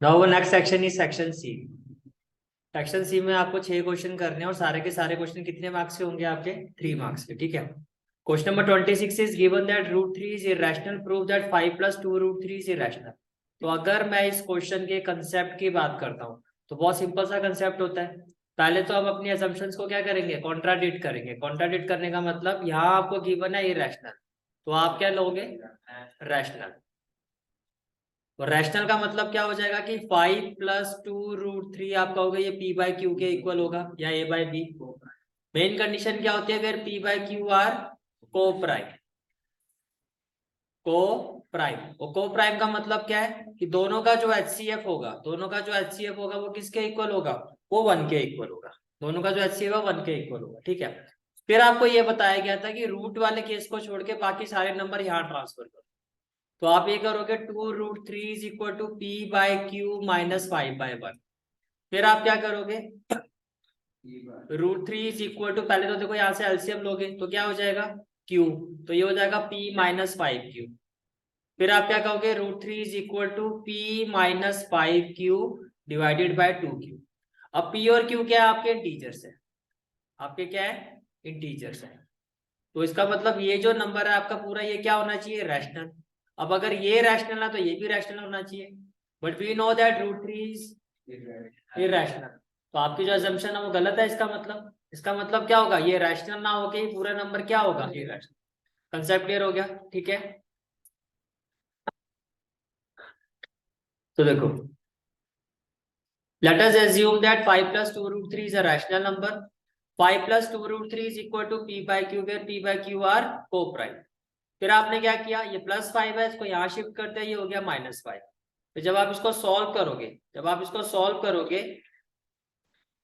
Now next section is section C. Section C में आपको 6 question करने हैं और सारे के सारे क्वेश्चन कितने मार्क्स के होंगे आपके 3 मार्क्स के। ठीक है। Question number 26 is given that √3 is irrational, prove that 5 + 2√3 is irrational. तो अगर मैं इस क्वेश्चन के कंसेप्ट की बात करता हूँ तो बहुत सिंपल सा कंसेप्ट होता है। पहले तो हम अपनी असम्पशंस को क्या करेंगे, कॉन्ट्राडिक्ट करेंगे। कॉन्ट्राडिक्ट करने का मतलब यहाँ आपको गिवन है इरेशनल, तो आप क्या लोगे, रैशनल। और रैशनल का मतलब क्या हो जाएगा कि 5 + 2√3 आपका होगा, ये p/q के इक्वल होगा या a/b। मेन कंडीशन क्या होती है अगर p/q आर को प्राइम। को प्राइम और को प्राइम का मतलब क्या है कि दोनों का जो HCF होगा, दोनों का जो HCF होगा वो किसके इक्वल होगा, वो 1 के इक्वल होगा। दोनों का जो HCF है 1 के इक्वल होगा। ठीक है। फिर आपको ये बताया गया था कि रूट वाले केस को छोड़ के बाकी सारे नंबर यहाँ ट्रांसफर करो। तो आप ये करोगे 2√3 इज इक्वल टू p/q - 5/1। फिर आप क्या करोगे, √3 इज इक्वल टू, पहले तो देखो यहाँ से एलसीएम लोगे तो क्या हो जाएगा q, तो ये हो जाएगा p - 5q। फिर आप क्या कहोगे, √3 is equal to p - 5q divided by 2q। अब p और q क्या है, आपके इंटीजर्स है। आपके क्या है, इंटीजर्स है। तो इसका मतलब ये जो नंबर है आपका पूरा, ये क्या होना चाहिए, रैशनल। अब अगर ये रैशनल है तो ये भी रैशनल होना चाहिए। But we know that √3 is irrational. तो आपकी जो अजम्पशन है वो गलत है। इसका मतलब क्या होगा, ये रैशनल ना होके ही पूरा नंबर क्या होगा, इरैशनल। कंसेप्ट क्लियर हो गया। ठीक है। तो देखो, let us assume that 5 + 2√3 is a rational number. 5 + 2√3 is equal to p/q, where p/q are co-prime। फिर आपने क्या किया, ये +5 है, इसको यहाँ शिफ्ट करते हैं, ये हो गया -5। तो जब आप इसको सॉल्व करोगे,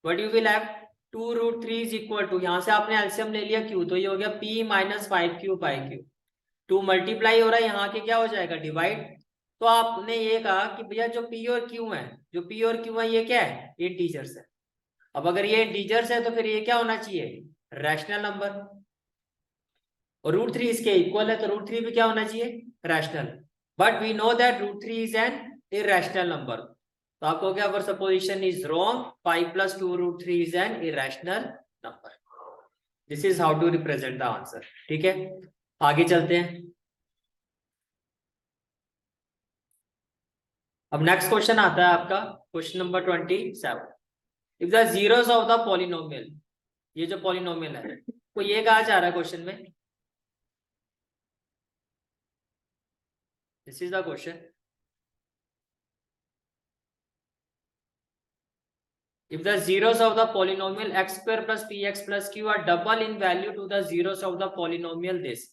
what you will have, 2√3 is equal to, यहाँ से आपने एलसीएम ले लिया q, तो ये हो गया p - 5q/q। 2 मल्टीप्लाई हो रहा है, यहाँ के क्या हो जाएगा, डिवाइड। तो आपने ये कहा कि भैया जो p और q है, ये क्या है, ये इंटीजर्स है। अब अगर ये इंटीजर्स है तो फिर ये क्या होना चाहिए, रैशनल नंबर। और √3 इसके इक्वल है तो √3 भी क्या होना चाहिए, rational. But we know that √3 is an irrational number. तो आपको क्या, अगर supposition is wrong, 5 + 2√3 is an irrational number. This is how to represent the answer. ठीक है, आगे चलते हैं। अब नेक्स्ट क्वेश्चन आता है आपका, question number 27। If the zeros of the polynomial, ये जो पॉलिनोमियल है तो ये कहा जा रहा है क्वेश्चन में, this is the question. If the zeros of the polynomial x² + px + q are double in value to the zeros of the polynomial this,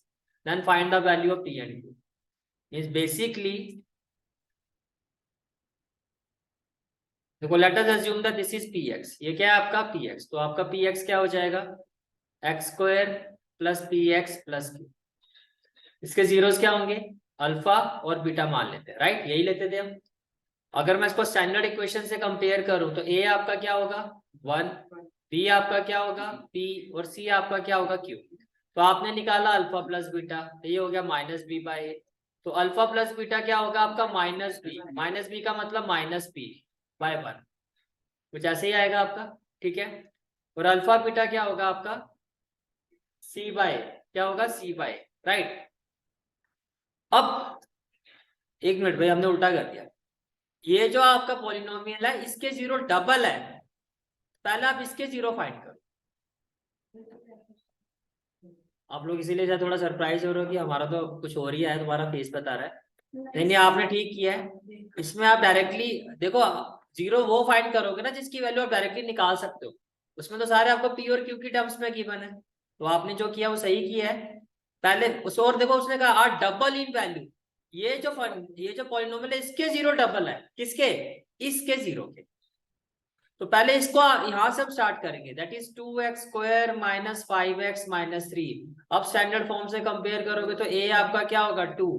then find the value of p and q. Means basically, देखो let us assume that this is px, ये क्या है आपका px, तो आपका px क्या हो जाएगा, x² + px + q। इसके जीरोस क्या होंगे, अल्फा और बीटा मान लेते हैं, राइट, यही लेते थे हम। अगर मैं इसको स्टैंडर्ड इक्वेशन से कंपेयर करूं तो a आपका क्या होगा 1, b आपका क्या होगा p, और c आपका क्या होगा q। तो आपने निकाला अल्फा प्लस बीटा, तो ये हो गया -b/a। तो अल्फा प्लस बीटा क्या होगा आपका -b का मतलब -p/1, कुछ ऐसे ही आएगा आपका। ठीक है। और अल्फा बीटा क्या होगा आपका c/a, क्या होगा c/a, राइट। अब एक मिनट भाई, हमने उल्टा कर दिया। ये जो आपका पॉलिनोमियल है इसके जीरो डबल है, पहले आप इसके जीरो फाइंड करो। आप लोग इसीलिए शायद थोड़ा सरप्राइज हो रहे हो कि हमारा तो कुछ हो रही है, तुम्हारा फेस बता रहा है। नहीं नहीं, आपने ठीक किया है। इसमें आप डायरेक्टली देखो, जीरो वो फाइंड करोगे ना जिसकी वैल्यू आप डायरेक्टली निकाल सकते हो। उसमें तो सारे आपको पी और क्यू की टर्म्स में गिवन है, तो आपने जो किया वो सही किया है। पहले उस, और देखो उसने कहा आर डबल इन वैल्यू, ये जो पॉलिनोमियल है इसके जीरो डबल है, किसके, इसके जीरो के। तो पहले इसको यहां से हम स्टार्ट करेंगे, दैट इज 2x² - 5x - 3। अब स्टैंडर्ड फॉर्म से कंपेयर करोगे तो a आपका क्या होगा 2,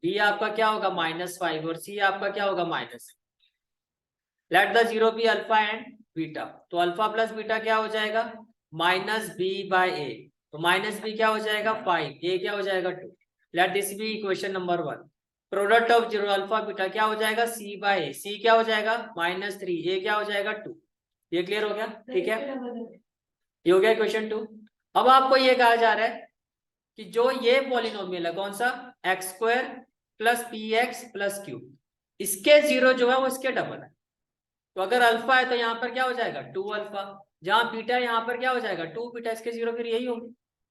b आपका क्या होगा -5 और c आपका क्या होगा -। Let the zero be alpha and beta, तो अल्फा प्लस बीटा क्या हो जाएगा -b/a, तो -b क्या हो जाएगा 5, a क्या हो जाएगा 2। Let this be equation number 1। Product of zero alpha beta क्या हो जाएगा, सी बाय ए, सी क्या हो जाएगा -3, ए क्या हो जाएगा 2। ये क्लियर हो गया, ठीक है, ये हो गया क्वेश्चन 2। अब आपको ये कहा जा रहा है कि जो ये पॉलिनोमियल है कौन सा, x² plus P x plus Q, इसके जीरो जो है वो इसके डबल है। तो अगर अल्फा है तो यहाँ पर क्या हो जाएगा 2 अल्फा, जहां बीटा है यहाँ पर क्या हो जाएगा 2 बीटा, इसके जीरो फिर यही होंगे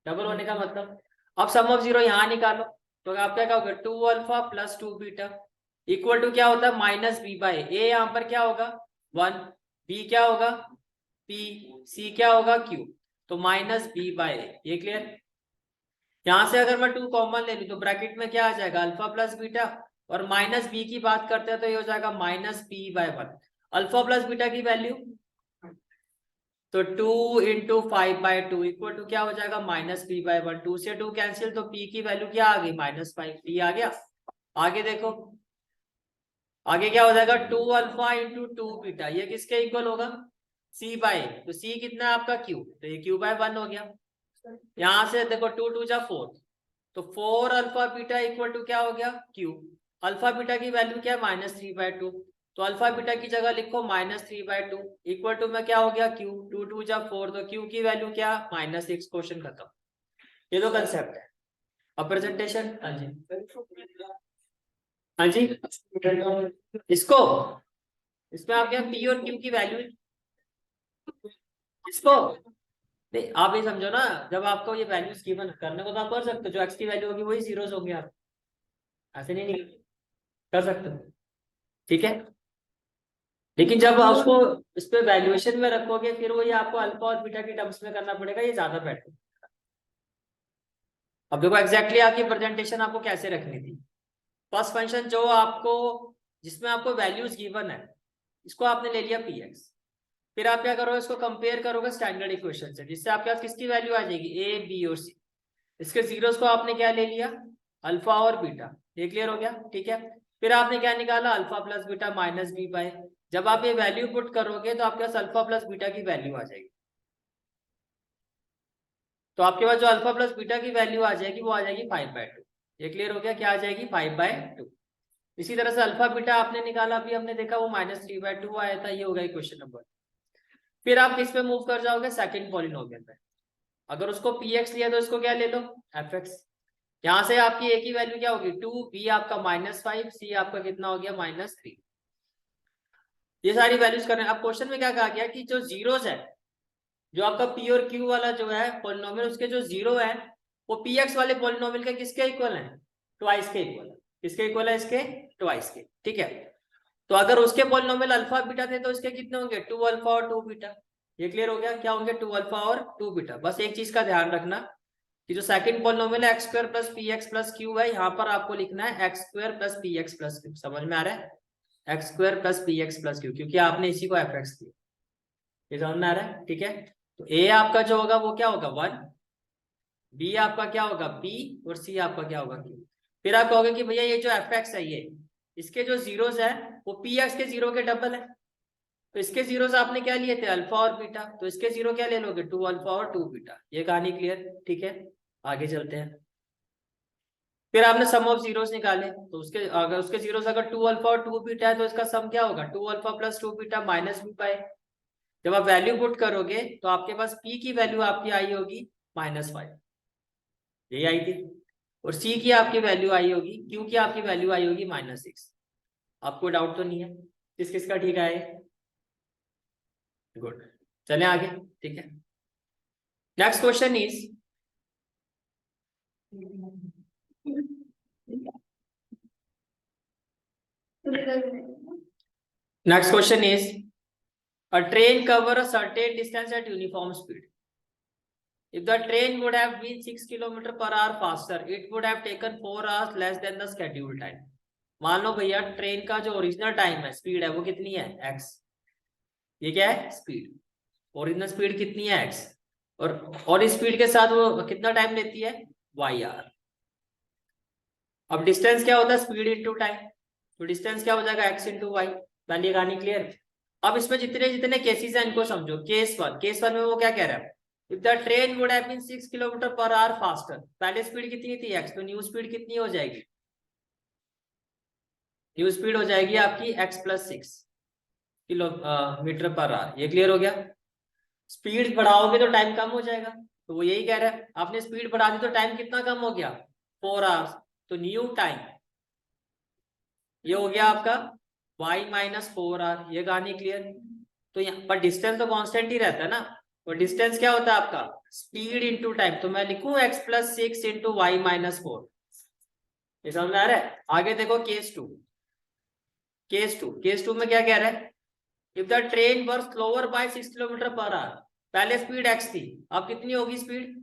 डबल होने का मतलब। अब सम ऑफ जीरो यहाँ निकालो तो आप क्या कहोगे 2 alpha plus 2 beta equal to क्या होता है माइनस बी बाय ए, यहाँ पर क्या होगा 1, बी क्या होगा पी, सी क्या होगा क्यू, तो माइनस बी बाय ए। ये क्लियर। यहां से अगर मैं 2 कॉमन ले लूं तो ब्रैकेट में क्या आ जाएगा अल्फा प्लस बीटा, और माइनस बी की बात करते हैं तो ये हो जाएगा minus P by 1। Alpha plus beta की वैल्यू तो 2 इंटू 5/2 इक्वल टू क्या हो जाएगा -p/1। 2 से 2 कैंसिल तो p की वैल्यू क्या आ गई -5, p आ गया। आगे देखो, आगे क्या हो जाएगा 2 अल्फा इंटू 2 बीटा, ये किसके इक्वल होगा c बाय, तो c कितना है आपका q, तो ये q/1 हो गया। यहां से देखो 2 2 जा 4, तो 4 अल्फा बीटा इक्वल टू क्या हो गया q। अल्फा बीटा की वैल्यू क्या है -3/2, तो अल्फा बीटा की जगह लिखो -3/2 इक्वल टू में क्या हो गया q, 2 2 जा 4, तो q की वैल्यू क्या -6, क्वेश्चन खत्म। ये तो कंसेप्ट है। अब प्रेजेंटेशन, हाँ जी हाँ जी, इसको, इसमें आप क्या p और q की वैल्यू, इसको नहीं आप ये समझो ना, जब आपको ये वैल्यूज गिवन करने को तो आप कर सकते हो, जो x की वैल्यू होगी वही जीरोस होंगे, आप ऐसे नहीं कर सकते, ठीक है। लेकिन जब आप उसको इस पे वैल्यूएशन में रखोगे फिर वही आपको अल्फा और बीटा की टर्म्स में करना पड़ेगा, ये ज्यादा बेटर। अब देखो एग्जैक्टली आपकी प्रेजेंटेशन आपको कैसे रखनी थी। फर्स्ट फंक्शन जो आपको, जिसमें आपको वैल्यूज गिवन है, इसको आपने ले लिया px, फिर आप क्या करोगे इसको कंपेयर करोगे स्टैंडर्ड इक्वेशन से, जिससे आपके पास किसकी वैल्यू आ जाएगी a b और c। इसके जीरोस को आपने क्या ले लिया अल्फा और बीटा, ये क्लियर हो गया, ठीक है। फिर आपने क्या निकाला alpha plus beta minus B by, जब आप ये वैल्यू पुट करोगे तो आपके पास अल्फा प्लस बीटा की वैल्यू आ जाएगी। तो आपके पास जो अल्फा प्लस बीटा की वैल्यू आ जाएगी वो आ जाएगी 5/2। ये क्लियर हो गया, क्या आ जाएगी 5/2। इसी तरह से अल्फा बीटा आपने निकाला, अभी हमने देखा वो -3/2 आया था, ये हो गया क्वेश्चन नंबर। फिर आप किस पे मूव कर जाओगे सेकंड पॉलिनोमियल पे, अगर उसको px लिया तो इसको क्या ले लो fx। यहां से आपकी a की वैल्यू क्या होगी 2, b आपका -5, c आपका कितना हो गया -3। ये सारी वैल्यूज कर रहे हैं। अब क्वेश्चन में क्या कहा गया कि जो जीरोस है, जो आपका p और q वाला जो है पॉलिनोमियल, उसके जो जीरो है वो px वाले पॉलिनोमियल के किसके इक्वल है, ट्वाइस के इक्वल है। किसके इक्वल है, इसके ट्वाइस के, ठीक है। तो अगर उसके पॉलिनोमियल अल्फा बीटा थे तो इसके कितने होंगे 2 अल्फा और 2 बीटा। ये क्लियर हो गया, क्या होंगे 2 अल्फा और 2 बीटा। बस एक चीज का ध्यान रखना कि जो सेकंड पॉलिनोमियल है x² plus P x plus Q है, यहाँ पर आपको लिखना है x² plus P x plus Q. समझ में आ रहा है, x² plus P x plus Q, क्योंकि आपने इसी को fx किया। ये समझ में आ रहा है, ठीक है। तो a आपका जो होगा वो क्या होगा 1, b आपका क्या होगा b, और c आपका क्या होगा q। फिर आप कहोगे कि भैया ये जो fx है, ये इसके जो जीरोस है वो px के जीरो के डबल है, तो इसके जीरोस आपने क्या लिए थे अल्फा और बीटा, तो इसके जीरो क्या ले लोगे 2 अल्फा और 2 बीटा। ये कहानी क्लियर, ठीक है। आगे चलते हैं। फिर आपने सम ऑफ जीरोस निकाले, तो उसके अगर उसके जीरोस अगर 2 अल्फा और 2 बीटा है तो इसका सम क्या होगा 2 alpha plus 2 beta minus B pi. जब आप वैल्यू पुट करोगे तो आपके पास p की वैल्यू आपकी आई होगी -5, यही आई थी, और c की आपकी वैल्यू आई होगी, q की आपकी वैल्यू आई होगी -6। आपको डाउट तो नहीं है, किस किस का ठीक है, गुड। चलें आगे, ठीक है। Next question is, next question is, a train cover a certain distance at uniform speed. If the train would have been 6 km per hour faster, it would have taken 4 hours less than the scheduled time. मान लो भैया train का जो original time है, speed है, वो कितनी है x। ये क्या है स्पीड, ओरिजिनल स्पीड कितनी है x, और इस स्पीड के साथ वो कितना टाइम लेती है y/r। अब डिस्टेंस क्या होता है स्पीड इंटू टाइम, तो डिस्टेंस क्या हो जाएगा x इंटू वाई। पहले कहानी क्लियर। अब इसमें जितने जितने केसेस हैं इनको समझो। केस वन में वो क्या कह रहा है, if the train would have been 6 kilometre per hour faster, पहले स्पीड कितनी थी x, तो न्यू स्पीड कितनी हो जाएगी ये स्पीड हो जाएगी आपकी x+6 किलोमीटर पर आवर। ये क्लियर हो गया। स्पीड बढ़ाओगे तो टाइम कम हो जाएगा, तो वो यही कह रहा है। आपने स्पीड बढ़ा दी तो टाइम कितना कम हो गया, 4 आवर्स। तो न्यू टाइम ये हो गया आपका y-4 आवर। ये कहानी क्लियर। तो यहाँ पर डिस्टेंस तो कांस्टेंट ही रहता है ना, और डिस्टेंस क्या होता है आपका, स्पीड इंटू टाइम। तो मैं लिखूं x+6 इंटू y-4। ये समझ में आ रहा है। आगे देखो केस टू। केस टू में क्या कह रहा है, if the train were slower by 6 kilometre per hour. पहले स्पीड x थी, अब कितनी होगी speed,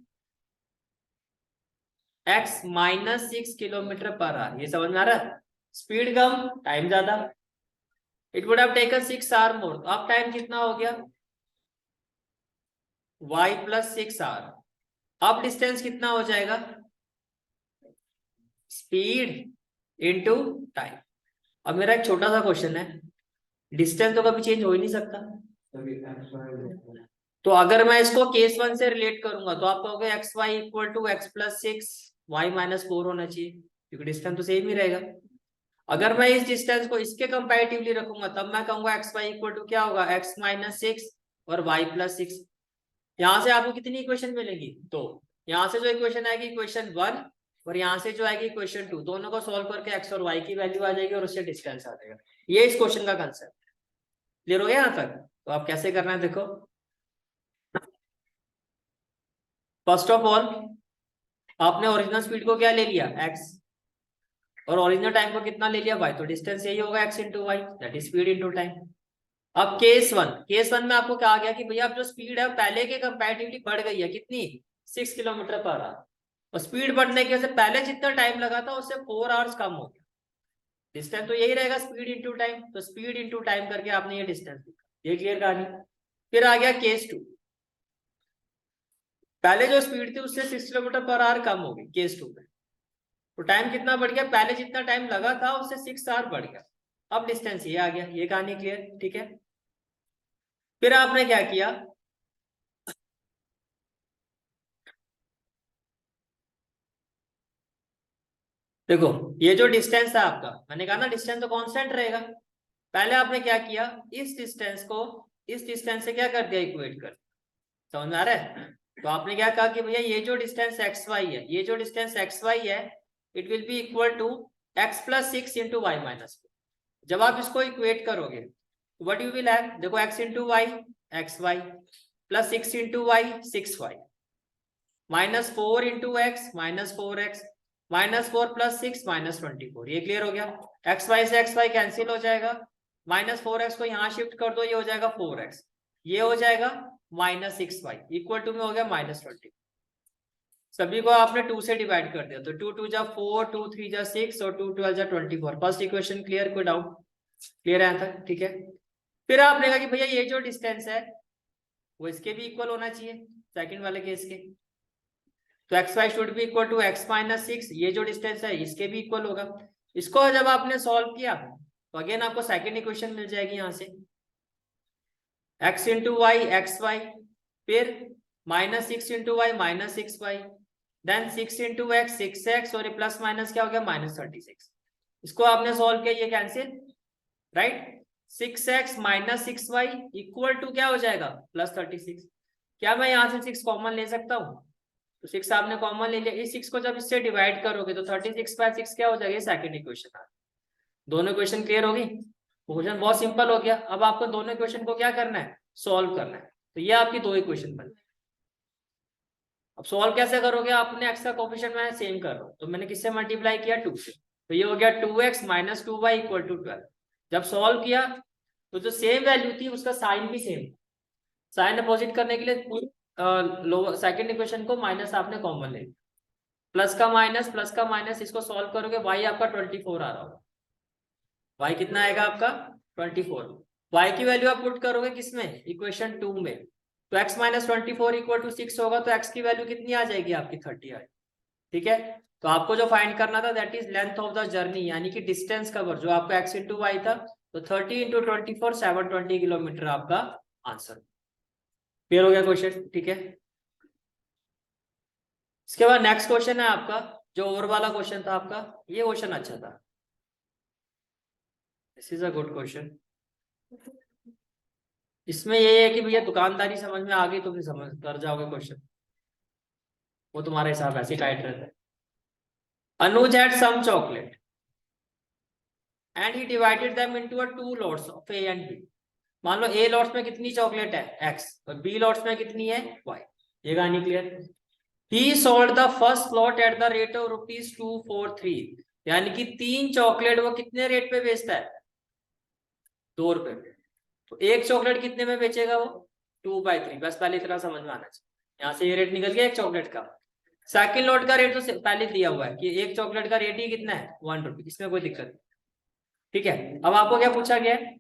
x-6 kilometre per our. ये समझ में आ रहा है। स्पीड कम, टाइम ज्यादा। It would have taken 6 hour more. तो अब टाइम कितना हो गया, y+6 आवर। अब डिस्टेंस कितना हो जाएगा, स्पीड इंटू टाइम। अब मेरा एक छोटा सा क्वेश्चन है, डिस्टेंस तो कभी चेंज हो ही नहीं सकता, तो अगर मैं इसको केस 1 से रिलेट करूंगा तो आप कहोगे xy equal to x+6 y-4 होना चाहिए, क्योंकि डिस्टेंस तो सेम ही रहेगा। अगर मैं इस डिस्टेंस को इसके कंपैरेटिवली रखूंगा तब मैं कहूंगा xy इक्वल टू क्या होगा, x-6 और y+6। यहाँ से आपको कितनी इक्वेशन मिलेगी, तो यहाँ से जो इक्वेशन आएगी इक्वेशन 1, और यहाँ से जो आएगी इक्वेशन 2, दोनों को सॉल्व करके x और y की वैल्यू आ जाएगी और उससे डिस्टेंस आ जाएगा। ये इस क्वेश्चन का कंसेप्ट। क्लियर हो गया यहाँ तक। तो आप कैसे करना है देखो। फर्स्ट ऑफ ऑल आपने ओरिजिनल स्पीड को क्या ले लिया, x, और ओरिजिनल टाइम को कितना ले लिया, y। तो डिस्टेंस यही होगा x into Y, that is speed into time. अब केस वन में आपको क्या आ गया कि भैया अब जो स्पीड है पहले के कंपैरेटिवली बढ़ गई है, कितनी, 6 किलोमीटर पर आवर। और स्पीड बढ़ने की वजह से पहले जितना टाइम लगा था उससे 4 आवर्स कम हो गया। डिस्टेंस तो यही रहेगा, स्पीड इंटू टाइम। तो स्पीड इंटू टाइम करके आपने ये डिस्टेंस लिखा। ये क्लियर कहानी। फिर आ गया केस 2। पहले जो स्पीड थी उससे 6 किलोमीटर पर आवर कम हो गई केस 2 में, तो टाइम कितना बढ़ गया, पहले जितना टाइम लगा था उससे 6 आवर बढ़ गया। अब डिस्टेंस ये आ गया। ये कहानी क्लियर, ठीक है। फिर आपने क्या किया, देखो ये जो डिस्टेंस है आपका, मैंने कहा ना डिस्टेंस तो कांस्टेंट रहेगा। पहले आपने क्या किया, इस डिस्टेंस को इस डिस्टेंस से क्या कर दिया, इक्वेट कर। समझ में आ रहा है। तो आपने क्या कहा कि भैया ये जो डिस्टेंस एक्स वाई है, ये जो डिस्टेंस एक्स वाई है, it will be equal to x+6 into y-4। जब आप इसको इक्वेट करोगे व्हाट यू विल हैव, देखो x into Y xy, plus 6 into Y 6y, -4 into x -4x, -4 + 6 -24। ये क्लियर हो गया। एक्स वाई से एक्स वाई कैंसिल हो जाएगा, -4x को यहाँ शिफ्ट कर दो, ये हो जाएगा 4x, ये हो जाएगा -6y इक्वल टू में हो गया -20। सभी को आपने 2 से डिवाइड कर दिया, तो 2 2 जा 4, 2 3 जा 6 और 2 12 जा 24। फर्स्ट इक्वेशन क्लियर, कोई डाउट, क्लियर है तक, ठीक है। फिर आपने कहा कि भैया ये जो डिस्टेंस है वो इसके भी इक्वल होना चाहिए, सेकंड वाले केस के। तो X Y should be equal to x-6, ये जो डिस्टेंस है इसके भी इक्वल होगा। इसको जब आपने सॉल्व किया तो अगेन आपको सेकंड इक्वेशन मिल जाएगी यहाँ से, x into Y X Y, फिर -6 into Y -6y, then 6 into X 6x, और प्लस माइनस क्या हो गया, -36। इसको आपने सॉल्व किया, ये cancel, right. 6x -6y equal to क्या हो जाएगा, +36। क्या मैं यहाँ से 6 कॉमन ले सकता हूँ, तो 6 आपने कॉमन ले लिया। इस 6 को जब इससे डिवाइड करोगे तो 36/6 क्या हो जाएगा, सेकंड इक्वेशन आ। दोनों इक्वेशन क्लियर होगी। क्वेश्चन बहुत सिंपल हो गया। अब आपको दोनों इक्वेशन को क्या करना है, सॉल्व करना है। तो ये आपकी 2 इक्वेशन बन गई। अब सॉल्व कैसे करोगे, आपने एक्स का कोफिशिएंट मैं सेम कर रहा हूँ, तो मैंने किससे मल्टीप्लाई किया, 2 से। तो ये हो गया 2x - 2y = 12। जब सॉल्व किया तो जो सेम वैल्यू थी उसका साइन भी सेम, साइन अपोजिट करने के लिए लोअर सेकंड इक्वेशन को माइनस आपने कॉमन ले, प्लस का माइनस इसको सॉल्व करोगे, y आपका 24 आ रहा होगा। y कितना आएगा आपका 24। y की वैल्यू आप पुट करोगे किसमें, इक्वेशन 2 में, तो x - 24 = 6 होगा, तो x की वैल्यू कितनी आ जाएगी आपकी 30 आएगी। ठीक है। तो आपको जो फाइंड करना था that is length of the journey, यानी कि डिस्टेंस कवर, जो आपका x इंटू वाई था। तो 30 × 24 720 किलोमीटर आपका आंसर। क्लियर हो गया क्वेश्चन, ठीक है। इसके बाद नेक्स्ट क्वेश्चन है आपका, जो और वाला क्वेश्चन था आपका, ये क्वेश्चन अच्छा था। This is a good question. इसमें ये है कि भैया दुकानदारी समझ में आ गई तो फिर समझ कर जाओगे क्वेश्चन, वो तुम्हारा हिसाब ऐसे टाइट रहता है। अनुज had some chocolate and he divided them into a two lots of A and B. मान लो A लॉट्स में कितनी चॉकलेट है X और B लॉट्स में कितनी है Y। ये कहानी clear. He sold the first lot at the rate of ₹243, यानी कि 3 चॉकलेट वो कितने रेट पे बेचता है, 2 रुपए पे। तो एक चॉकलेट कितने में बेचेगा वो, 2/3। बस पहले इतना समझ में आना चाहिए। यहाँ से ये रेट निकल गया एक चॉकलेट का। सेकंड लॉट का रेट तो पहले दिया हुआ है कि एक चॉकलेट का रेट ही कितना है, 1 रुपये, इसमें कोई दिक्कत नहीं। ठीक है, अब आपको क्या पूछा गया है,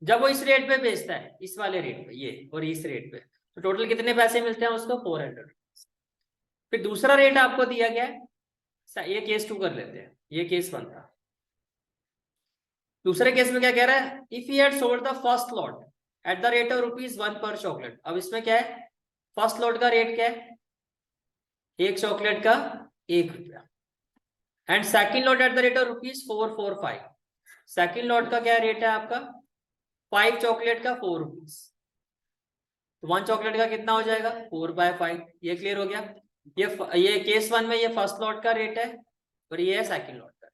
जब वो इस रेट पे बेचता है, इस वाले रेट पे ये और इस रेट पे, तो टोटल कितने पैसे मिलते हैं उसको, 400। फिर दूसरा रेट आपको दिया गया है, ये केस 2 कर लेते हैं, ये केस 1 था। दूसरे केस में क्या कह रहा है, if he had sold the first lot at the rate of ₹1 पर चॉकलेट। अब इसमें क्या है, फर्स्ट लॉट का रेट क्या है, एक चॉकलेट का 1 रुपया, and second lot at the rate of ₹445। Second lot का क्या रेट है आपका, 5 चॉकलेट का 4 रुपीज, तो 1 चॉकलेट का कितना हो जाएगा, 4/5। ये क्लियर हो गया। ये केस 1 में ये फर्स्ट लॉट का रेट है और ये है सेकंड लॉट का।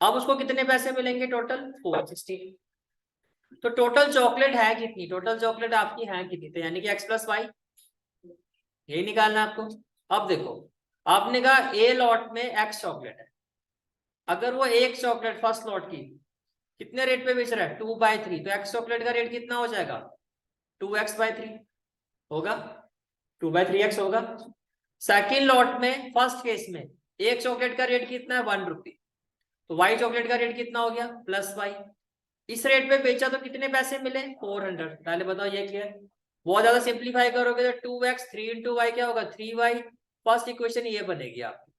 अब उसको कितने पैसे मिलेंगे, टोटल 460। तो टोटल चॉकलेट है कितनी, टोटल चॉकलेट आपकी है कितनी, तो यानी कि x + y, यही निकालना है आपको। अब देखो, आपने कहा ए लॉट में x चॉकलेट है, अगर वो एक चॉकलेट फर्स्ट लॉट की कितने रेट पे बेच रहा है, 2/3, तो x चॉकलेट का रेट कितना हो जाएगा, 2x/3 होगा, 2/3x होगा। सेकंड लॉट में फर्स्ट केस में एक चॉकलेट का रेट कितना है, 1 रुपी, तो y चॉकलेट का रेट कितना हो गया, +y। इस रेट पे बेचा तो कितने पैसे मिले, 400। पहले बताओ ये क्लियर। बहुत ज्यादा सिंप्लीफाई करोगे तो 2x 3 × y क्या होगा, 3y। फर्स्ट इक्वेशन ये बनेगी आपकी।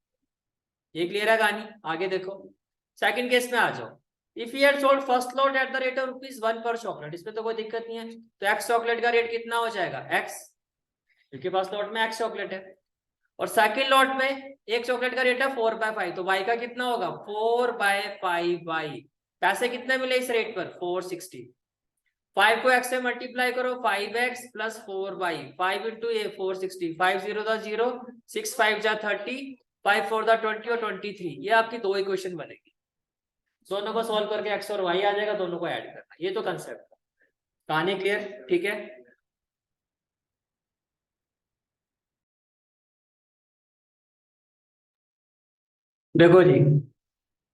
ये क्लियर है कहानी। आगे देखो, सेकंड केस में आ जाओ। If you had sold first lot at the rate of ₹1 पर चॉकलेट, इसमें तो कोई दिक्कत नहीं है, तो x चॉकलेट का रेट कितना हो जाएगा, x, क्योंकि फर्स्ट लॉट में x चॉकलेट है। और सेकंड लॉट में एक चॉकलेट का रेट है 4/5, तो y का कितना होगा, 4/5y। पैसे कितने मिले इस रेट पर, 460। 5 को x से मल्टीप्लाई करो, 5x + 4y, 5 × a 460, 5 0 दा 0, 6 5 जा 30, 5 4 दा 20 और 23। ये आपकी 2 इक्वेशन बनेगी। दोनों को सॉल्व करके x और y आ जाएगा, दोनों को ऐड करना। ये तो कंसेप्ट है। कहानी क्लियर, ठीक है। देखो जी,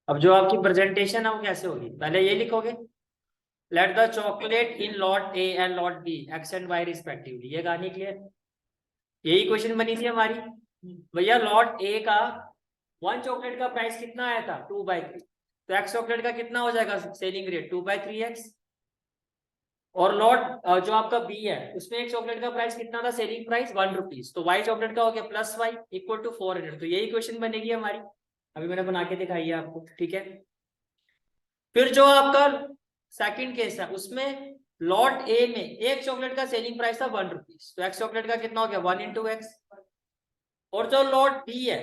अब जो आपकी प्रेजेंटेशन है वो कैसे होगी, पहले ये लिखोगे, let the chocolate in lot A and lot B x and y respectively. ये कहानी क्लियर, यही क्वेश्चन बनी थी हमारी। भैया लॉट ए का 1 चॉकलेट का प्राइस कितना आया था, 2/3, तो x चॉकलेट का कितना हो जाएगा सेलिंग रेट, 2/3x। और लॉट जो आपका बी है उसमें एक चॉकलेट का प्राइस कितना था, सेलिंग प्राइस 1 रुपीज, तो y चॉकलेट का हो गया +y = 400। तो यही क्वेश्चन बनेगी हमारी, अभी मैंने बना के दिखाई है आपको, ठीक है। फिर जो आपका सेकंड केस है उसमें लॉट ए में एक चॉकलेट का सेलिंग प्राइस था 1 रुपीज, तो x चॉकलेट का कितना हो गया, 1 × x। और जो लॉट बी है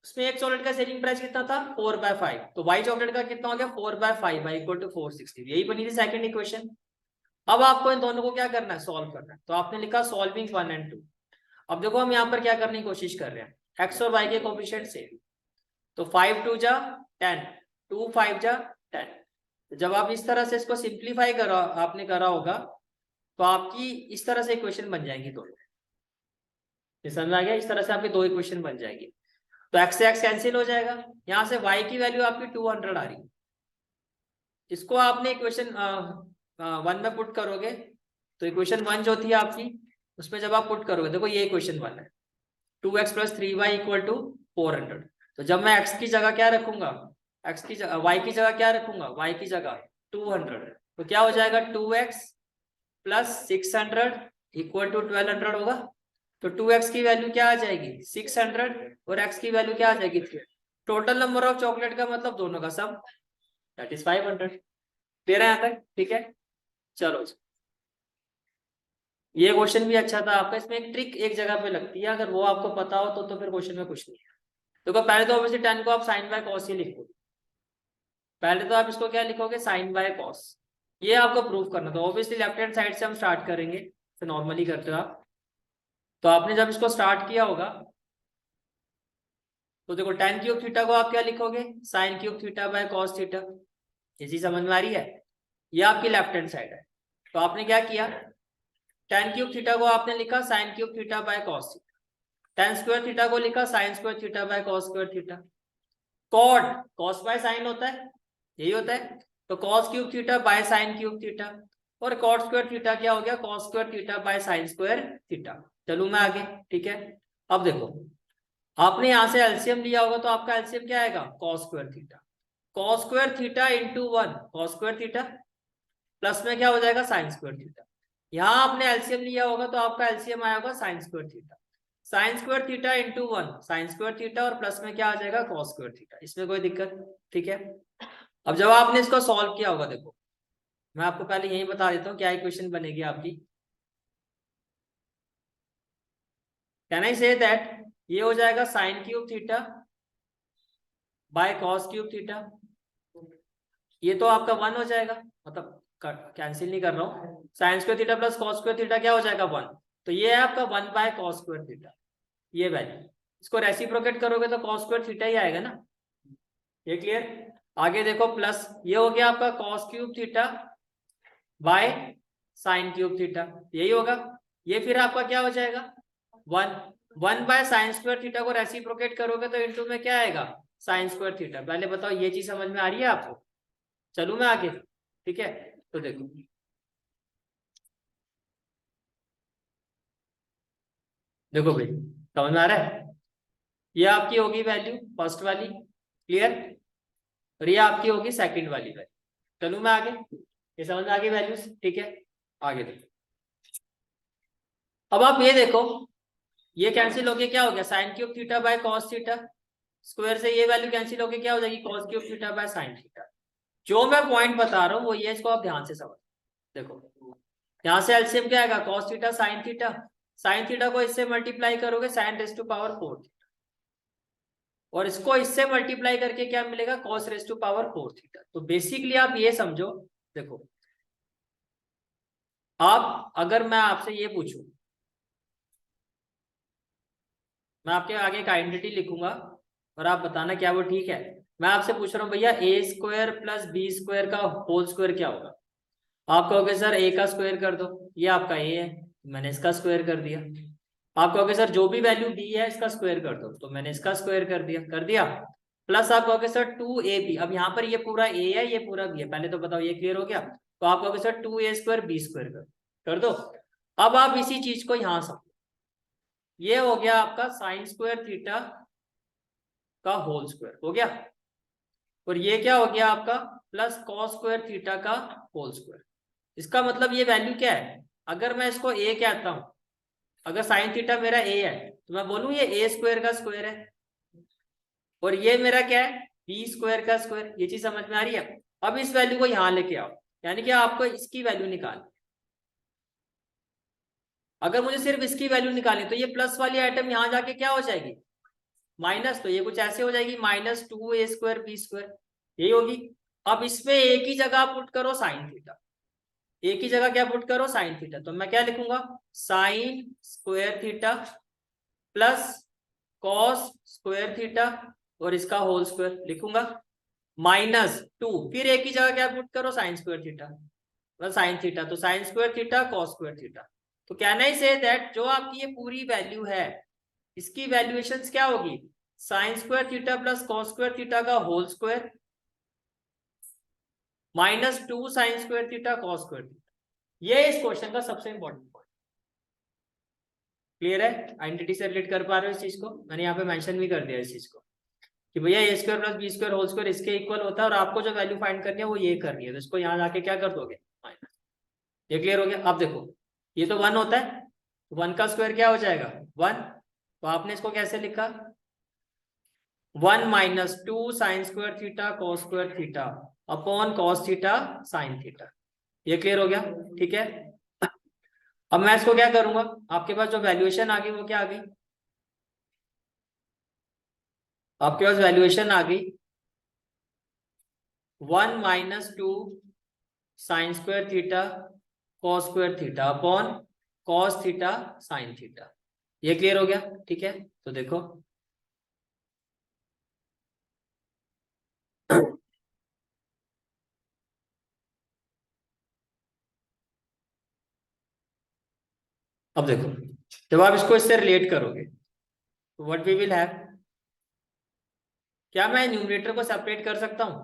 उसमें एक चॉकलेट का सेलिंग प्राइस कितना था, 4/5, तो y चॉकलेट का कितना हो गया, 4/5 = 460। यही बनी थी सेकंड इक्वेशन। अब आपको इन दोनों को क्या करना है, सॉल्व करना है, तो आपने लिखा सॉल्विंग 1 और 2। अब देखो हम यहाँ पर क्या करने की कोशिश कर रहे हैं, x और y के कोएफिशिएंट सेम, तो 5 2 जा 10, 2 5 जा 10। जब आप इस तरह से इसको सिंप्लीफाई करा, आपने करा होगा, तो आपकी इस तरह से इक्वेशन बन जाएगी दोनों। ये समझ आ गया, इस तरह से आपकी 2 इक्वेशन बन जाएगी। तो x से x कैंसिल हो जाएगा, यहाँ से y की वैल्यू आपकी 200 आ रही, इसको आपने इक्वेशन 1 में पुट करोगे, तो इक्वेशन 1 जो थी आपकी उसमें जब आप पुट करोगे, देखो ये इक्वेशन 1 है, 2x + 3y = 400। तो जब मैं x की जगह क्या रखूंगा, x की जगह y की जगह क्या रखूंगा, y की जगह 200, तो क्या हो जाएगा, 2x + 600 = 1200 होगा। तो 2x की वैल्यू क्या आ जाएगी, 600, और x की वैल्यू क्या आ जाएगी, 3। टोटल नंबर ऑफ चॉकलेट का मतलब दोनों का सम, दैट इज 500। क्लियर है यहाँ तक, ठीक है। चलो ये क्वेश्चन भी अच्छा था आपका, इसमें एक ट्रिक एक जगह पे लगती है, अगर वो आपको पता हो तो फिर क्वेश्चन में कुछ नहीं है। तो पहले तो ऑब्वियसली 10 को आप sin/cos ही लिखो, पहले तो आप इसको क्या लिखोगे, साइन बाय कॉस, ये आपको प्रूव करना था। ऑब्वियसली लेफ्ट हैंड साइड से हम स्टार्ट करेंगे, तो नॉर्मली करते हो आप। तो आपने जब इसको स्टार्ट किया होगा तो देखो tan क्यूब थीटा को आप क्या लिखोगे, sign cube theta by cos theta. ये चीज समझ में आ रही है, ये आपकी लेफ्ट हैंड साइड है। तो आपने क्या किया, tan क्यूब थीटा को आपने लिखा sine cube theta by cos theta, tan square theta को लिखा sine square theta by cos square theta. Cot cos by sine होता है, यही होता है, तो cos cube theta by sine cube theta. और कॉट स्क्वायर थीटा क्या हो गया, cos square theta by sine square theta. चलू मैं आगे, ठीक है। अब देखो आपने यहां से एलसीएम लिया होगा, तो आपका एलसीएम क्या आएगा, cos square theta. Cos square theta into 1 cos square theta, plus में क्या हो जाएगा, साइन स्क्वायर थीटा। यहाँ आपने एलसीएम लिया होगा तो आपका एलसीएम आया होगा sign square theta. Sign square theta into 1 sign square theta, और प्लस में क्या आ जाएगा, कॉस स्क्वायर थीटा। इसमें कोई दिक्कत, ठीक है। अब जब आपने इसको सॉल्व किया होगा, देखो मैं आपको पहले यही बता देता हूँ क्या इक्वेशन बनेगी आपकी। कैन आई से दैट, ये हो जाएगा sign cube theta by cos cube theta. ये तो आपका 1 हो जाएगा, मतलब कैंसिल नहीं कर रहा हूँ, sign square theta plus cos square theta क्या हो जाएगा, 1। तो ये है आपका 1 बाय कॉस स्क्वायर थीटा, ये वैल्यू। इसको रेसिप्रोकेट करोगे तो कॉस स्क्वायर थीटा ही आएगा ना, ये क्लियर। आगे देखो प्लस ये हो गया आपका cos cube theta by sine cube theta, यही होगा। ये फिर आपका क्या हो जाएगा, 1 1 बाय साइन स्क्वायर थीटा को रेसिप्रोकेट करोगे तो इंटू में क्या आएगा, साइन स्क्वायर थीटा। पहले बताओ ये चीज समझ में आ रही है आपको, चलू मैं आगे, ठीक है। तो देखो देखो भाई, समझ में आ रहा है, ये आपकी होगी वैल्यू फर्स्ट वाली, क्लियर। और ये आपकी होगी सेकंड वाली वैल्यू। चलू मैं आगे, ये समझ में आ गई वैल्यूज, ठीक है। आगे देखो, अब आप ये देखो, ये कैंसिल होके क्या हो गया, sign cube theta by cos theta, square से ये वैल्यू कैंसिल होके क्या हो जाएगी, cos cube theta by sine theta. जो मैं पॉइंट बता रहा हूँ वो ये, इसको आप ध्यान से समझ। देखो यहाँ से एलसीएम क्या आएगा, cos theta sine theta, sine theta को इससे मल्टीप्लाई करोगे साइन रेस टू पावर 4, और इसको इससे मल्टीप्लाई करके क्या मिलेगा, cos raise to power 4 theta. तो बेसिकली आप ये समझो, देखो आप, अगर मैं आपसे ये पूछूं, मैं आपके आगे एक आइडेंटिटी लिखूंगा और आप बताना क्या वो ठीक है। मैं आपसे पूछ रहा हूँ भैया a square plus b square का होल स्क्वायर क्या होगा। आप कहोगे सर ए का स्क्वायर कर दो, ये आपका ए है, मैंने इसका स्क्वायर कर दिया। आप कहोगे सर जो भी वैल्यू बी है इसका स्क्वायर कर दो, तो मैंने इसका स्क्वायर कर दिया। प्लस आप कहोगे सर 2ab, अब यहाँ पर ये पूरा ए है ये पूरा बी है, पहले तो बताओ ये क्लियर हो गया। तो आप कहोगे sir 2a square B square कर दो। अब आप इसी चीज को यहाँ समझो, ये हो गया आपका साइन स्क्वायर थीटा का होल स्क्वायर हो गया, और ये क्या हो गया आपका, प्लस कॉस स्क्वायर थीटा का होल स्क्वायर। इसका मतलब ये वैल्यू क्या है, अगर मैं इसको ए कहता हूं, अगर साइन थीटा मेरा ए है तो मैं बोलूं ये ए स्क्वायर का स्क्वायर है, और ये मेरा क्या है, बी स्क्वायर का स्क्वायर। ये चीज समझ में आ रही है। अब इस वैल्यू को यहां लेके आओ, यानी कि आपको इसकी वैल्यू निकाल, अगर मुझे सिर्फ इसकी वैल्यू निकालनी तो ये प्लस वाली आइटम यहां जाके क्या हो जाएगी, माइनस। तो ये कुछ ऐसे हो जाएगी, -2a स्क्वायर बी स्क्वायर, यही होगी। अब इसमें एक ही जगह पुट करो साइन थीटा, एक ही जगह क्या पुट करो, साइन थीटा। तो मैं क्या लिखूंगा, sign square theta plus cos square theta, और इसका होल स्क्वायर लिखूंगा, -2, फिर एक ही जगह क्या पुट करो, sine square theta plus sine theta, तो sine square theta cos square theta. तो कैन आई से दैट जो आपकी ये पूरी वैल्यू है इसकी वैल्यूएशन क्या होगी, sine square theta plus cos square theta का whole square -2 sine square theta cos square theta. ये इस क्वेश्चन का सबसे इंपॉर्टेंट पॉइंट। क्लियर है, आइडेंटिटी से रिलेट कर पा रहे हो इस चीज को, मैंने यहाँ पे मेंशन भी कर दिया इस चीज को कि भैया a square plus b square whole square इसके इक्वल होता है, और आपको जो वैल्यू फाइंड करनी है वो ये करनी है, तो इसको यहाँ जाके क्या कर दोगे, माइनस। ये क्लियर हो गया। अब देखो ये तो 1 होता है, तो 1 का स्क्वायर क्या हो जाएगा, 1। तो आपने इसको कैसे लिखा, 1 -2 sine square theta cos square theta upon cos theta sine theta. ये क्लियर हो गया, ठीक है। अब मैं इसको क्या करूंगा, आपके पास जो वैल्यूएशन आ गई वो क्या आ गई, आपके पास वैल्यूएशन आ गई 1 minus 2 sine square theta cos square theta upon cos theta sine theta. ये क्लियर हो गया? ठीक है, तो देखो अब देखो, जब आप इसको इससे रिलेट करोगे तो व्हाट वी विल हैव, क्या मैं न्यूमरेटर को सेपरेट कर सकता हूं?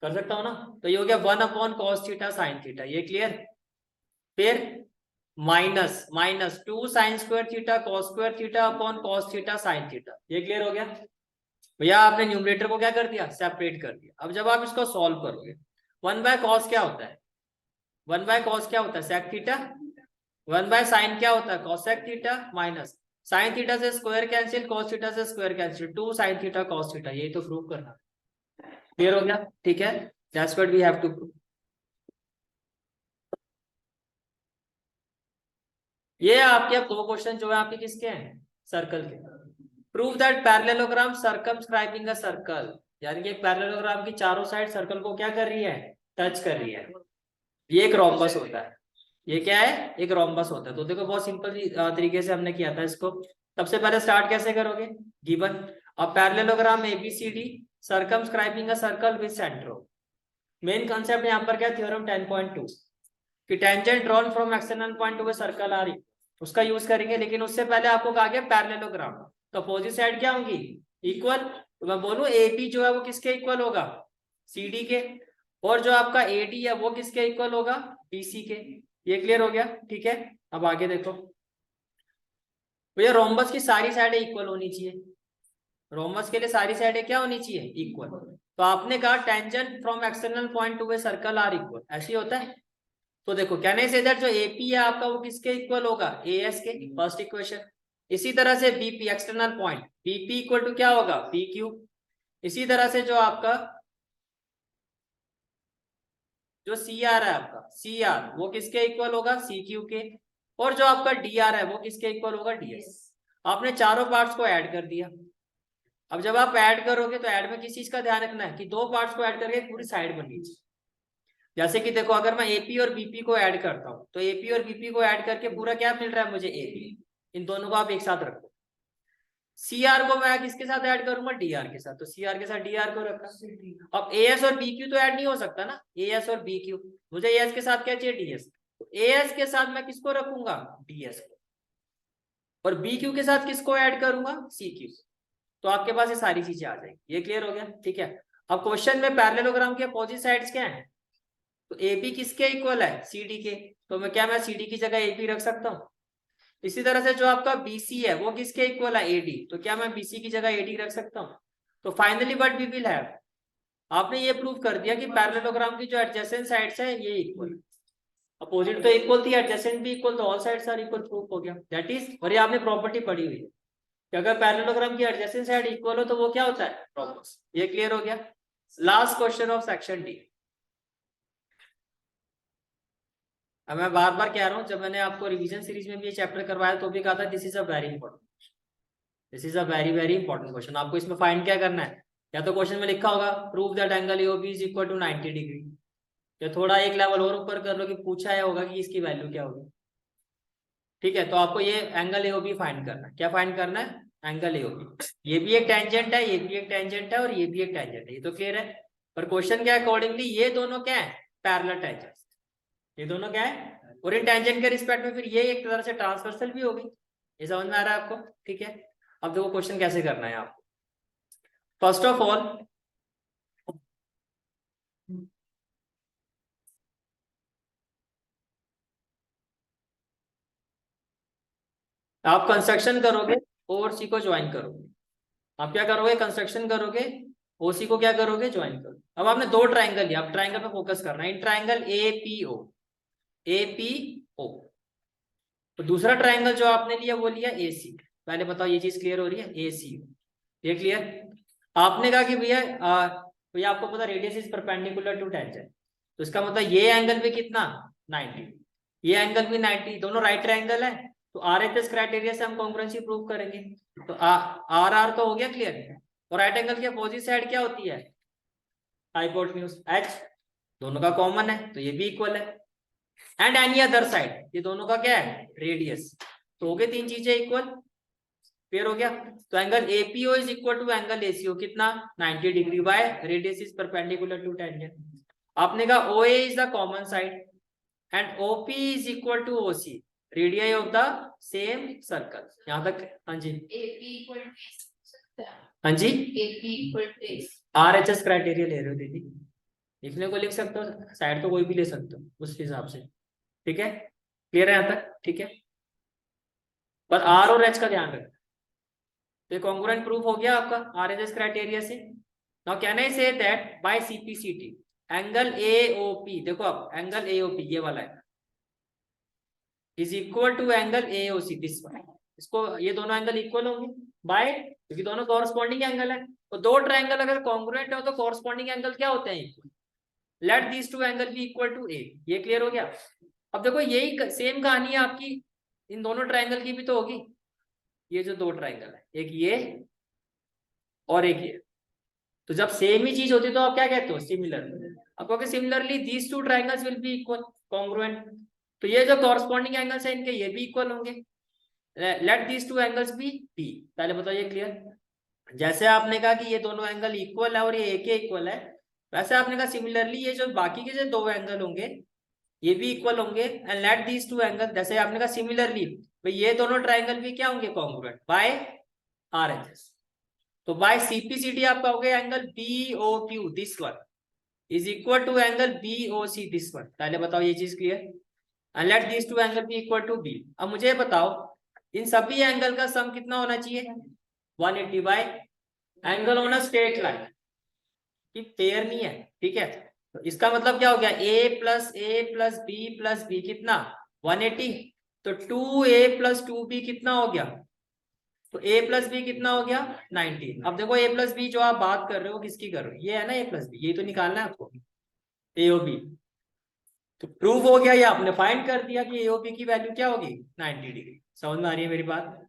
कर सकता हूं ना। तो ये हो गया 1 upon cos theta sine theta, ये क्लियर। फिर minus minus 2 sine square theta cos square theta upon cos theta sine theta, ये क्लियर हो गया। भैया आपने न्यूमरेटर को क्या कर दिया? सेपरेट कर दिया। अब जब आप इसको सॉल्व करोगे, 1 बाय कॉस क्या होता है? 1 बाय कॉस क्या होता है? Sec theta. 1 बाय साइन क्या होता है? Cosec theta minus sine theta से स्क्वायर कैंसिल, कॉस थीटा से square cancel, 2 sine theta cos theta, यही तो प्रूव करना। क्लियर हो गया? ठीक है, that's what we have to prove. ये आपके अब दो क्वेश्चन जो है आपके किसके हैं? सर्कल के। Prove that parallelogram circumscribing a circle, यानी कि पैरेललोग्राम की चारों साइड सर्कल को क्या कर रही है? टच कर रही है। ये एक रोम्बस होता है। ये क्या है? एक रोम्बस होता है। तो देखो बहुत सिंपल तरीके से हमने किया था इसको। सबसे पहले स्टार्ट कैसे करोगे? Given a parallelogram ABCD circumscribing a circle with centre. Main concept यहाँ पर क्या? थ्योरम 10.2 कि tangent drawn from external point to a circle are, उसका यूज करेंगे। लेकिन उससे पहले आपको कहा गया पैरेललोग्राम, तो अपोजिट साइड क्या होंगी? इक्वल। तो मैं बोलूं एबी जो है वो किसके इक्वल होगा? सीडी के। और जो आपका एडी है वो किसके इक्वल होगा? बीसी के। ये क्लियर हो गया? ठीक है, अब आगे देखो भैया, रोम्बस की सारी साइडें इक्वल होनी चाहिए। रोम्बस के लिए सारी साइडें क्या होनी चाहिए? इक्वल। तो आपने कहा tangent from external point to a circle are equal, ऐसे होता है। तो देखो कैन आई से दैट जो एपी है आपका वो किसके इक्वल होगा? एएस के, फर्स्ट इक्वेशन। इसी तरह से BP external point, BP equal to क्या होगा? P Q. इसी तरह से जो आपका जो सी आर है आपका, सी आर वो किसके इक्वल होगा? सी क्यू के। और जो आपका डी आर है वो किसके इक्वल होगा? डीएस। आपने चारों पार्ट्स को ऐड कर दिया। अब जब आप ऐड करोगे तो ऐड में किस चीज का ध्यान रखना है कि दो पार्ट्स को ऐड करके पूरी साइड बननी चाहिए। जैसे कि देखो अगर मैं एपी और बीपी को ऐड करता हूं तो एपी और बीपी को ऐड करके पूरा क्या मिल रहा है मुझे? एपी। इन दोनों को आप एक साथ रखो। सीआर को मैं किसके साथ ऐड करूंगा? डीआर के साथ, तो सीआर के साथ डीआर को रखा। अब एएस और बीक्यू तो ऐड नहीं हो सकता ना, एएस और बीक्यू। मुझे एएस के साथ क्या चाहिए? डीएस। तो एएस के साथ मैं किसको रखूंगा? डीएस को। और बीक्यू के साथ किसको ऐड करूंगा? सीक्यू। तो आपके पास ये सारी चीजें आ जाएंगी। ये क्लियर हो गया? ठीक है, अब क्वेश्चन में पैरेललोग्राम के अपोजिट साइड्स क्या है? तो एबी किसके इक्वल है? सीडी के। तो मैं सीडी की जगह एबी रख सकता हूँ। इसी तरह से जो आपका बीसी है वो किसके इक्वल है? एडी। तो क्या मैं बीसी की जगह एडी रख सकता हूँ? तो finally what we will have, आपने ये प्रूव कर दिया कि पैरेललोग्राम की जो एडजेसेंट साइड्स है ये इक्वल। अपोजिट तो इक्वल थी, एडजेसेंट भी इक्वल, तो all sides are equal proof हो गया। दैट इज, और ये आपने प्रॉपर्टी पढ़ी हुई है कि अगर पैरेललोग्राम की एडजेसेंट साइड इक्वल हो तो वो क्या होता है? ट्रोपस। ये क्लियर हो गया? Last question of section D. अब मैं बार बार कह रहा हूं, जब मैंने आपको रिवीजन सीरीज में भी ये चैप्टर करवाया तो भी कहा था this is a very important, this is a very very important question. आपको इसमें फाइंड क्या करना है? या तो क्वेश्चन में लिखा होगा prove that angle AOB is equal to 90 degree, या थोड़ा एक लेवल और ऊपर कर लो कि पूछा है होगा कि इसकी वैल्यू क्या होगी। ठीक है, तो आपको ये एंगल एओबी फाइंड करना है। क्या फाइंड करना है? Angle AOB. ये भी एक टेंजेंट है, ये भी एक टेंजेंट है, और ये भी एक टेंजेंट है। ये तो क्लियर है। पर क्वेश्चन क्या है अकॉर्डिंगली, ये दोनों क्या है? Parallel tangent. ये दोनों क्या है? और इन टेंजेंट के रिस्पेक्ट में फिर ये एक तरह से ट्रांसवर्सल भी होगी। ये समझ में आ रहा है आपको? ठीक है, अब देखो क्वेश्चन कैसे करना है आपको। फर्स्ट ऑफ ऑल आप कंस्ट्रक्शन करोगे, ओसी को ज्वाइन करोगे। आप क्या करोगे? कंस्ट्रक्शन करोगे, ओसी को क्या करोगे? ज्वाइन करोगे। अब आपने दो ट्राइंगल लिया, आप ट्राइंगल पे फोकस करना है। In triangle APO, APO. तो दूसरा ट्राइंगल जो आपने लिया वो लिया एसी। पहले बताओ ये चीज क्लियर हो रही है? एसी, ये क्लियर? आपने कहा कि भैया भैया आपको पता radius is perpendicular to tangent, तो इसका मतलब ये एंगल भी कितना? 90। ये एंगल भी 90, दोनों राइट ट्रायंगल है। तो आरएचएस क्राइटेरिया से हम कॉन्ग्रुएंसी प्रूव करेंगे। तो आर आर तो हो गया क्लियर। और राइट एंगल की अपोजिट साइड क्या होती है? हाइपोटेन्यूज H, दोनों का कॉमन है तो ये भी इक्वल है। एंड एनी अदर साइड, ये दोनों का क्या है, रेडियस। तो हो गए तीन चीजें इक्वल, क्लियर हो गया। तो angle APO is equal to angle ACO कितना, 90 degree by radius is perpendicular to tangent. आपने कहा OA is the common side and OP is equal to OC, radius of the same circle. यहां तक हाँ जी, AP इक्वल टू, हाँ जी, AP equal to, RHS criteria ले रहे हो दीदी, लिखने को लिख सकते हो, साइड तो कोई भी ले सकते हो उस हिसाब से, ठीक है, क्लियर है यहाँ तक, ठीक है। पर R और H का ध्यान रखना। तो कॉन्ग्रुएंट प्रूफ हो गया आपका RHS क्राइटेरिया से। Now can I say that by CPCT angle AOP, देखो अब एंगल AOP ये वाला है is equal to angle AOC this one. इसको ये दोनों एंगल इक्वल होंगे बाय, क्योंकि दोनों कॉरस्पॉन्डिंग एंगल है। तो दो ट्रायंगल अगर कॉन्ग्रुएंट हो तो कॉरस्पॉन्डिंग एंगल क्या होते हैं, equal. Let these two angle be equal to A, ये क्लियर हो गया। अब देखो यही सेम कहानी है आपकी इन दोनों ट्रायंगल की भी तो होगी। ये जो दो ट्रायंगल है, एक ये और एक ये, तो जब सेम ही चीज होती है तो आप क्या कहते हो, सिमिलर। अब कहोगे similarly these two triangles will be equal, congruent. तो ये जो कॉरस्पॉन्डिंग एंगल्स है इनके ये भी इक्वल होंगे। Let these two angles be P, पहले बताओ ये क्लियर। जैसे आपने कहा कि ये दोनों एंगल इक्वल है और ये एक इक्वल है, वैसे आपने कहा सिमिलरली ये जो बाकी के जो दो एंगल होंगे ये भी इक्वल होंगे। And let these two angle, जैसे आपने कहा सिमिलरली भाई ये दोनों ट्रायंगल भी क्या होंगे, कॉन्ग्रुएंट बाय RHS। तो बाय CPCT आप कहोगे angle BOQ this one is equal to angle BOC this one. पहले बताओ ये चीज clear. And let these two angle be equal to B। अब मुझे बताओ इन सभी एंगल का सम कितना होना चाहिए, 180 bye angle on a straight line, कि पेयर नहीं है, ठीक है। तो इसका मतलब क्या हो गया, A plus B plus B कितना 180, तो 2A प्लस 2B कितना हो गया, तो A प्लस B कितना हो गया 90। अब देखो A प्लस B जो आप बात कर रहे हो किसकी कर रहे हो, ये है ना A प्लस B, ये तो निकालना है आपको A और B। तो प्रूफ हो गया, ये आपने फाइंड कर दिया कि A और B की वैल्यू क्या होगी 90 डिग्री। समझ में आ रही है मेरी बात,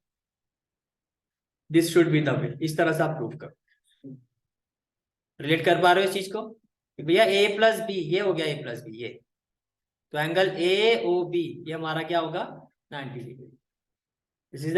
this should be the way, इस तरह से आप प्रूफ करो। रिलेट कर पा रहे हो इस चीज को कि भैया A प्लस बी ये हो गया, A प्लस बी ये, तो एंगल AOB ये हमारा क्या होगा 90 डिग्री। This is